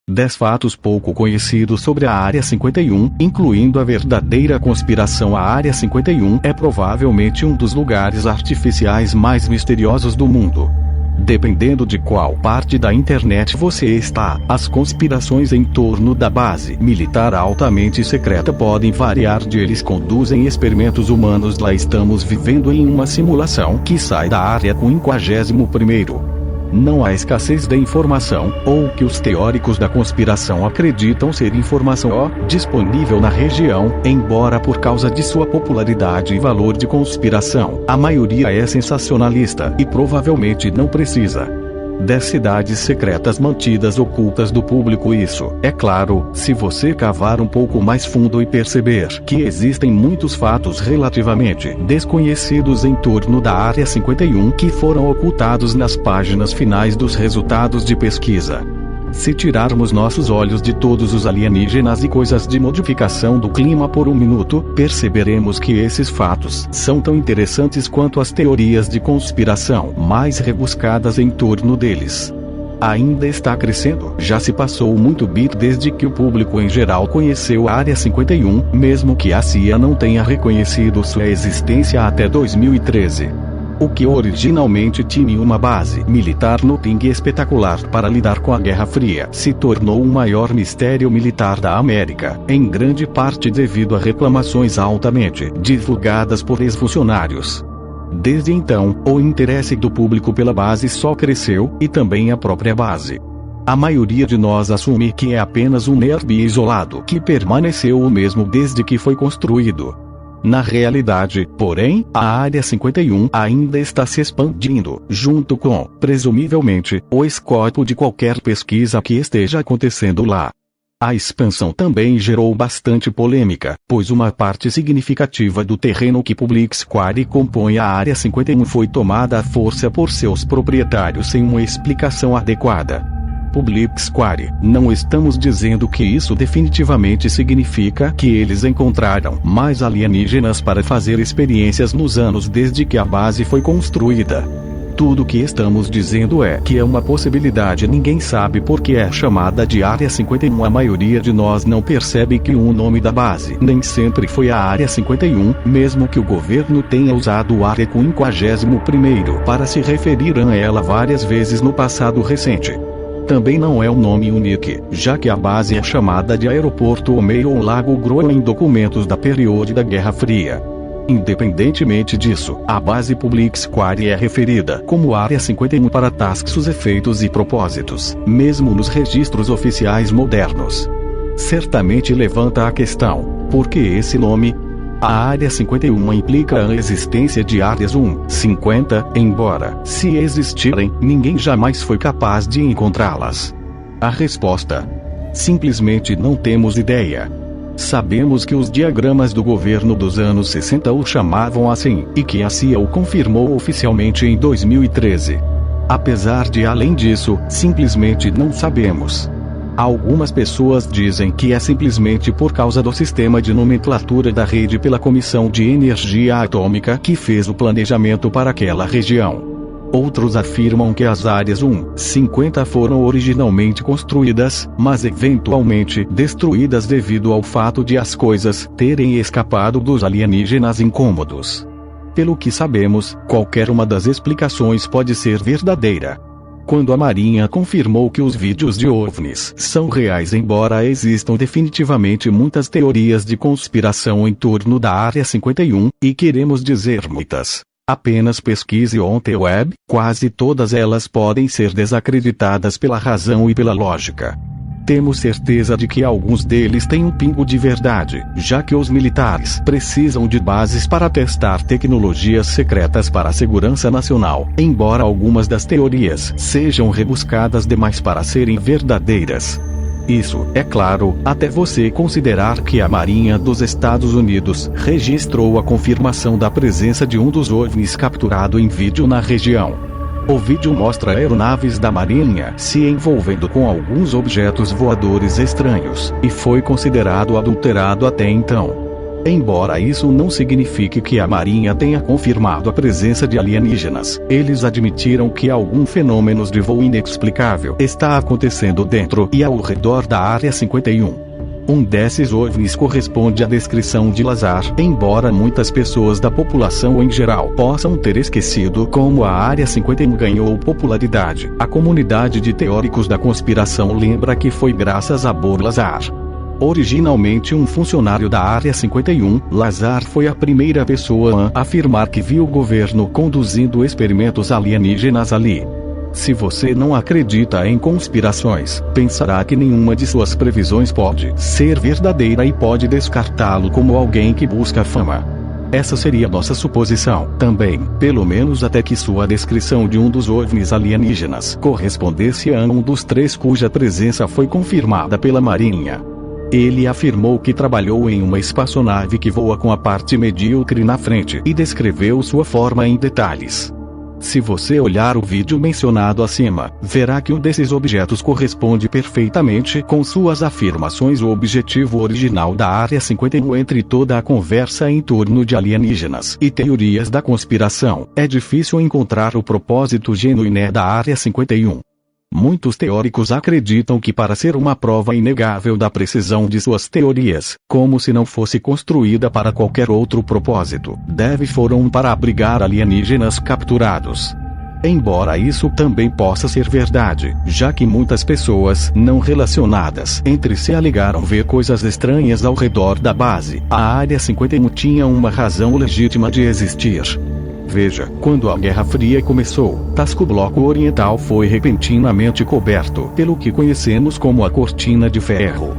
10 fatos pouco conhecidos sobre a Área 51, incluindo a verdadeira conspiração. A Área 51 é provavelmente um dos lugares artificiais mais misteriosos do mundo. Dependendo de qual parte da internet você está, as conspirações em torno da base militar altamente secreta podem variar. Eles conduzem experimentos humanos lá. Estamos vivendo em uma simulação que sai da Área 51º. Não há escassez de informação, ou que os teóricos da conspiração acreditam ser informação disponível na região, embora por causa de sua popularidade e valor de conspiração, a maioria é sensacionalista e provavelmente não precisa. 10 cidades secretas mantidas ocultas do público. Isso, é claro, se você cavar um pouco mais fundo e perceber que existem muitos fatos relativamente desconhecidos em torno da Área 51 que foram ocultados nas páginas finais dos resultados de pesquisa. Se tirarmos nossos olhos de todos os alienígenas e coisas de modificação do clima por um minuto, perceberemos que esses fatos são tão interessantes quanto as teorias de conspiração mais rebuscadas em torno deles. Ainda está crescendo. Já se passou muito tempo desde que o público em geral conheceu a Área 51, mesmo que a CIA não tenha reconhecido sua existência até 2013. O que originalmente tinha uma base militar no Ting espetacular para lidar com a Guerra Fria se tornou o maior mistério militar da América, em grande parte devido a reclamações altamente divulgadas por ex-funcionários. Desde então, o interesse do público pela base só cresceu, e também a própria base. A maioria de nós assume que é apenas um nerd isolado que permaneceu o mesmo desde que foi construído. Na realidade, porém, a Área 51 ainda está se expandindo, junto com, presumivelmente, o escopo de qualquer pesquisa que esteja acontecendo lá. A expansão também gerou bastante polêmica, pois uma parte significativa do terreno que Public Square compõe a Área 51 foi tomada à força por seus proprietários sem uma explicação adequada. Public Square, não estamos dizendo que isso definitivamente significa que eles encontraram mais alienígenas para fazer experiências nos anos desde que a base foi construída. Tudo o que estamos dizendo é que é uma possibilidade. Ninguém sabe por que é chamada de Área 51. A maioria de nós não percebe que o nome da base nem sempre foi a Área 51, mesmo que o governo tenha usado o Área 51º para se referir a ela várias vezes no passado recente. Também não é um nome único, já que a base é chamada de Aeroporto Omei ou Lago Groen em documentos da período da Guerra Fria. Independentemente disso, a base Public Square é referida como Área 51 para tais efeitos e propósitos, mesmo nos registros oficiais modernos. Certamente levanta a questão, por que esse nome? A Área 51 implica a existência de áreas 50, embora, se existirem, ninguém jamais foi capaz de encontrá-las. A resposta: simplesmente não temos ideia. Sabemos que os diagramas do governo dos anos 60 o chamavam assim, e que a CIA o confirmou oficialmente em 2013. Apesar de, além disso, simplesmente não sabemos. Algumas pessoas dizem que é simplesmente por causa do sistema de nomenclatura da rede pela Comissão de Energia Atômica que fez o planejamento para aquela região. Outros afirmam que as áreas 50 foram originalmente construídas, mas eventualmente destruídas devido ao fato de as coisas terem escapado dos alienígenas incômodos. Pelo que sabemos, qualquer uma das explicações pode ser verdadeira. Quando a Marinha confirmou que os vídeos de OVNIs são reais, embora existam definitivamente muitas teorias de conspiração em torno da Área 51, e queremos dizer muitas. Apenas pesquise on the web, quase todas elas podem ser desacreditadas pela razão e pela lógica. Temos certeza de que alguns deles têm um pingo de verdade, já que os militares precisam de bases para testar tecnologias secretas para a segurança nacional, embora algumas das teorias sejam rebuscadas demais para serem verdadeiras. Isso, é claro, até você considerar que a Marinha dos Estados Unidos registrou a confirmação da presença de um dos OVNIs capturado em vídeo na região. O vídeo mostra aeronaves da Marinha se envolvendo com alguns objetos voadores estranhos, e foi considerado adulterado até então. Embora isso não signifique que a Marinha tenha confirmado a presença de alienígenas, eles admitiram que algum fenômeno de voo inexplicável está acontecendo dentro e ao redor da Área 51. Um desses OVNIs corresponde à descrição de Lazar, embora muitas pessoas da população em geral possam ter esquecido como a Área 51 ganhou popularidade. A comunidade de teóricos da conspiração lembra que foi graças a Bohr Lazar. Originalmente um funcionário da Área 51, Lazar foi a primeira pessoa a afirmar que viu o governo conduzindo experimentos alienígenas ali. Se você não acredita em conspirações, pensará que nenhuma de suas previsões pode ser verdadeira e pode descartá-lo como alguém que busca fama. Essa seria nossa suposição, também, pelo menos até que sua descrição de um dos OVNIs alienígenas correspondesse a um dos 3 cuja presença foi confirmada pela Marinha. Ele afirmou que trabalhou em uma espaçonave que voa com a parte medíocre na frente e descreveu sua forma em detalhes. Se você olhar o vídeo mencionado acima, verá que um desses objetos corresponde perfeitamente com suas afirmações. O objetivo original da Área 51 entre toda a conversa em torno de alienígenas e teorias da conspiração, é difícil encontrar o propósito genuíno da Área 51. Muitos teóricos acreditam que para ser uma prova inegável da precisão de suas teorias, como se não fosse construída para qualquer outro propósito, foram para abrigar alienígenas capturados. Embora isso também possa ser verdade, já que muitas pessoas não relacionadas entre si alegaram ver coisas estranhas ao redor da base, a Área 51 tinha uma razão legítima de existir. Veja, quando a Guerra Fria começou, o bloco oriental foi repentinamente coberto pelo que conhecemos como a Cortina de Ferro.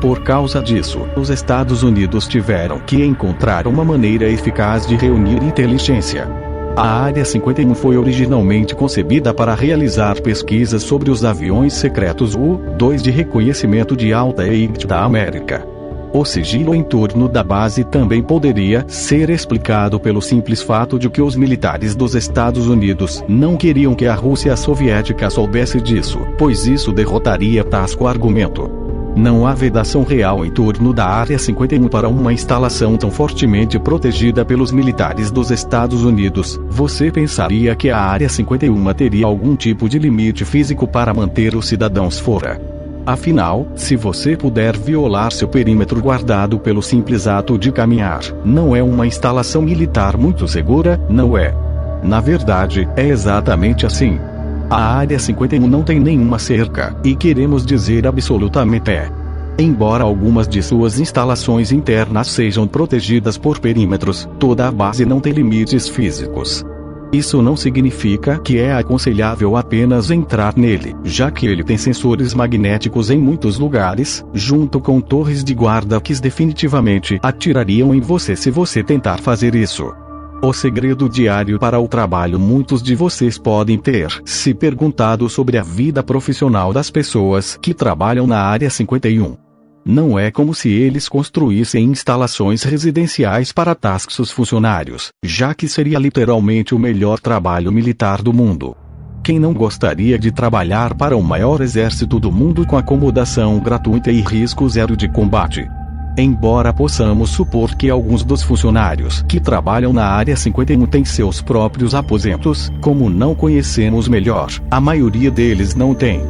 Por causa disso, os Estados Unidos tiveram que encontrar uma maneira eficaz de reunir inteligência. A Área 51 foi originalmente concebida para realizar pesquisas sobre os aviões secretos U-2 de reconhecimento de alta elite da América. O sigilo em torno da base também poderia ser explicado pelo simples fato de que os militares dos Estados Unidos não queriam que a Rússia soviética soubesse disso, pois isso derrotaria o argumento. Não há vedação real em torno da Área 51 para uma instalação tão fortemente protegida pelos militares dos Estados Unidos. Você pensaria que a Área 51 teria algum tipo de limite físico para manter os cidadãos fora. Afinal, se você puder violar seu perímetro guardado pelo simples ato de caminhar, não é uma instalação militar muito segura, não é? Na verdade, é exatamente assim. A Área 51 não tem nenhuma cerca, e queremos dizer absolutamente Embora algumas de suas instalações internas sejam protegidas por perímetros, toda a base não tem limites físicos. Isso não significa que é aconselhável apenas entrar nele, já que ele tem sensores magnéticos em muitos lugares, junto com torres de guarda que definitivamente atirariam em você se você tentar fazer isso. O segredo diário para o trabalho. Muitos de vocês podem ter se perguntado sobre a vida profissional das pessoas que trabalham na Área 51. Não é como se eles construíssem instalações residenciais para seus funcionários, já que seria literalmente o melhor trabalho militar do mundo. Quem não gostaria de trabalhar para o maior exército do mundo com acomodação gratuita e risco zero de combate? Embora possamos supor que alguns dos funcionários que trabalham na Área 51 têm seus próprios aposentos, como não conhecemos melhor, a maioria deles não tem.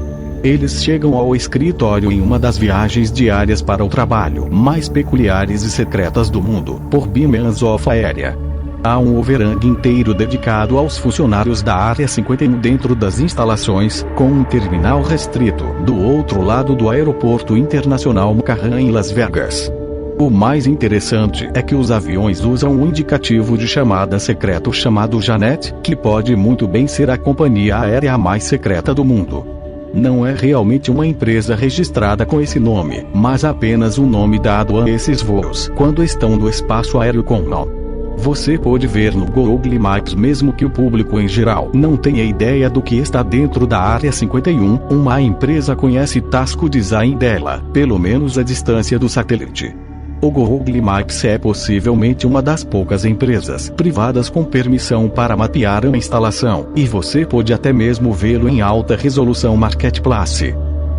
Eles chegam ao escritório em uma das viagens diárias para o trabalho mais peculiares e secretas do mundo, por Bimenzof aérea. Há um overhang inteiro dedicado aos funcionários da Área 51 dentro das instalações, com um terminal restrito do outro lado do Aeroporto Internacional McCarran em Las Vegas. O mais interessante é que os aviões usam um indicativo de chamada secreto chamado Janet, que pode muito bem ser a companhia aérea mais secreta do mundo. Não é realmente uma empresa registrada com esse nome, mas apenas um nome dado a esses voos quando estão no espaço aéreo comum. Você pode ver no Google Maps, mesmo que o público em geral não tenha ideia do que está dentro da Área 51, uma empresa conhece o design dela, pelo menos a distância do satélite. O Google Maps é possivelmente uma das poucas empresas privadas com permissão para mapear uma instalação, e você pode até mesmo vê-lo em alta resolução Marketplace.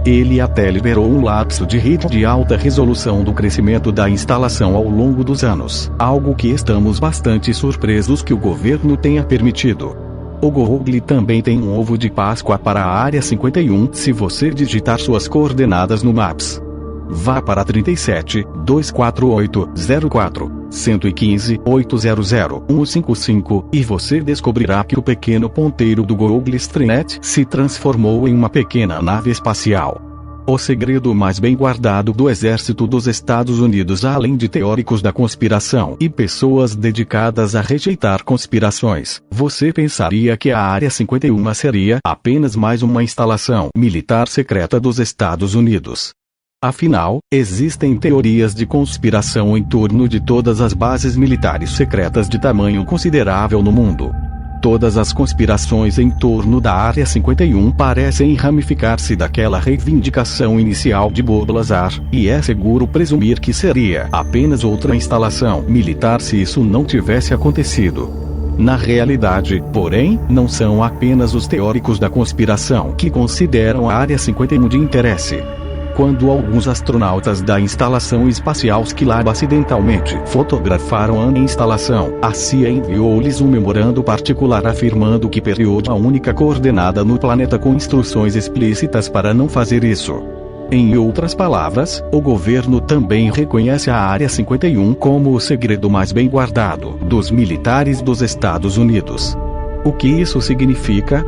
Ele até liberou um lapso de rede de alta resolução do crescimento da instalação ao longo dos anos, algo que estamos bastante surpresos que o governo tenha permitido. O Google também tem um ovo de Páscoa para a área 51 se você digitar suas coordenadas no Maps. Vá para 37 248 04 115 800 155 e você descobrirá que o pequeno ponteiro do Google Street se transformou em uma pequena nave espacial. O segredo mais bem guardado do exército dos Estados Unidos, além de teóricos da conspiração e pessoas dedicadas a rejeitar conspirações, você pensaria que a Área 51 seria apenas mais uma instalação militar secreta dos Estados Unidos. Afinal, existem teorias de conspiração em torno de todas as bases militares secretas de tamanho considerável no mundo. Todas as conspirações em torno da Área 51 parecem ramificar-se daquela reivindicação inicial de Bob Lazar, e é seguro presumir que seria apenas outra instalação militar se isso não tivesse acontecido. Na realidade, porém, não são apenas os teóricos da conspiração que consideram a Área 51 de interesse. Quando alguns astronautas da instalação espacial Skylab acidentalmente fotografaram a instalação, a CIA enviou-lhes um memorando particular afirmando que perdeu a única coordenada no planeta com instruções explícitas para não fazer isso. Em outras palavras, o governo também reconhece a Área 51 como o segredo mais bem guardado dos militares dos Estados Unidos. O que isso significa?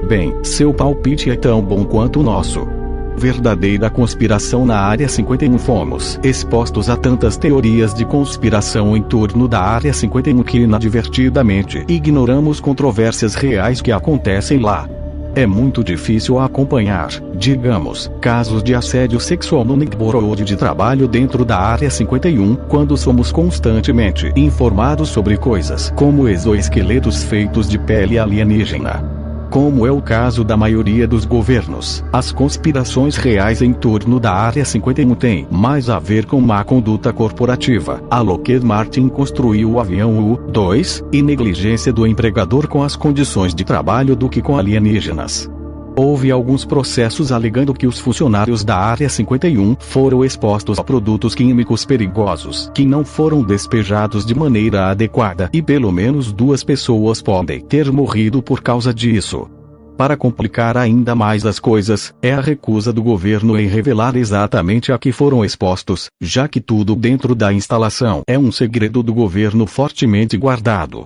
Bem, seu palpite é tão bom quanto o nosso. Verdadeira conspiração na Área 51. Fomos expostos a tantas teorias de conspiração em torno da Área 51 que inadvertidamente ignoramos controvérsias reais que acontecem lá. É muito difícil acompanhar, digamos, casos de assédio sexual no neighborhood de trabalho dentro da Área 51, quando somos constantemente informados sobre coisas como exoesqueletos feitos de pele alienígena. Como é o caso da maioria dos governos, as conspirações reais em torno da Área 51 têm mais a ver com má conduta corporativa. A Lockheed Martin construiu o avião U-2, e negligência do empregador com as condições de trabalho do que com alienígenas. Houve alguns processos alegando que os funcionários da Área 51 foram expostos a produtos químicos perigosos que não foram despejados de maneira adequada e pelo menos 2 pessoas podem ter morrido por causa disso. Para complicar ainda mais as coisas, é a recusa do governo em revelar exatamente a que foram expostos, já que tudo dentro da instalação é um segredo do governo fortemente guardado.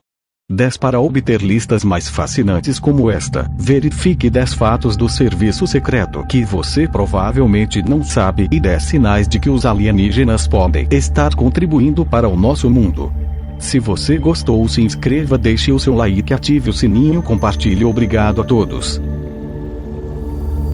10 Para obter listas mais fascinantes como esta, verifique 10 fatos do serviço secreto que você provavelmente não sabe e 10 sinais de que os alienígenas podem estar contribuindo para o nosso mundo. Se você gostou, se inscreva, deixe o seu like, ative o sininho, compartilhe. Obrigado a todos.